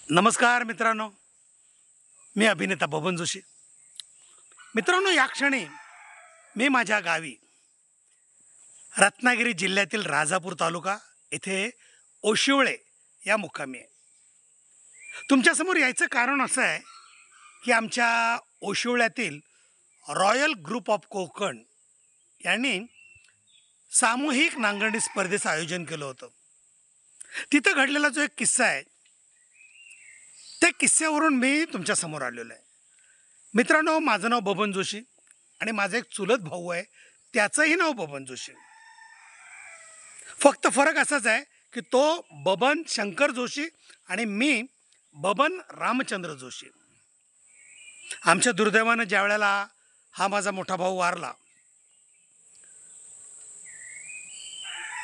नमस्कार मित्रांनो, मी अभिनेता बबन जोशी. मित्रांनो, या क्षणी मी माझ्या गावी रत्नागिरी जिल्ह्यातील राजापूर तालुका येथे ओशिवळे या मुक्कामी आहे. तुमच्यासमोर यायचं कारण असं आहे की आमच्या ओशिवळ्यातील रॉयल ग्रुप ऑफ कोकण यांनी सामूहिक नांगरणी स्पर्धेचं आयोजन केलं होतं. तिथं घडलेला जो एक किस्सा आहे, त्या किस्स्यावरून मी तुमच्यासमोर आलेलो आहे. मित्रांनो, माझं नाव बबन जोशी आणि माझा एक चुलत भाऊ आहे, त्याचंही नाव बबन जोशी. फक्त फरक असाच आहे की तो बबन शंकर जोशी आणि मी बबन रामचंद्र जोशी. आमच्या दुर्दैवानं ज्या वेळेला हा माझा मोठा भाऊ वारला,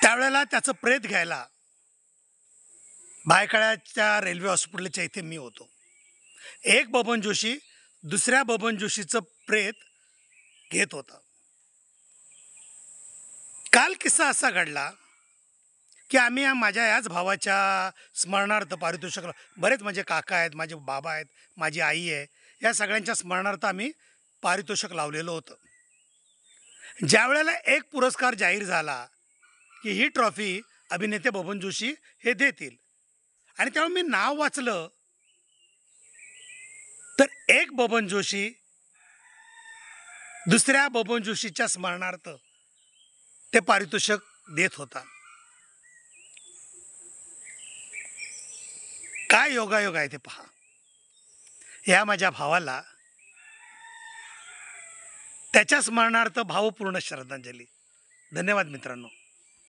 त्यावेळेला त्याचं प्रेत घ्यायला भायखळ्याच्या रेल्वे हॉस्पिटलच्या इथे मी होतो. एक बबन जोशी दुसऱ्या बबन जोशीचं प्रेत घेत होता. काल किस्सा असा घडला की आम्ही माझ्या याच भावाच्या स्मरणार्थ पारितोषिक, बरेच माझे काका आहेत, माझे बाबा आहेत, माझी आई आहे, या सगळ्यांच्या स्मरणार्थ आम्ही पारितोषिक लावलेलं होतं. ज्या वेळेला एक पुरस्कार जाहीर झाला की ही ट्रॉफी अभिनेते बबन जोशी हे देतील, आणि तेव्हा मी नाव वाचलं तर एक बबन जोशी दुसऱ्या बबन जोशीच्या स्मरणार्थ ते पारितोषिक देत होता. काय योगायोग आहे ते पहा. या माझ्या भावाला त्याच्या स्मरणार्थ भावपूर्ण श्रद्धांजली. धन्यवाद मित्रांनो.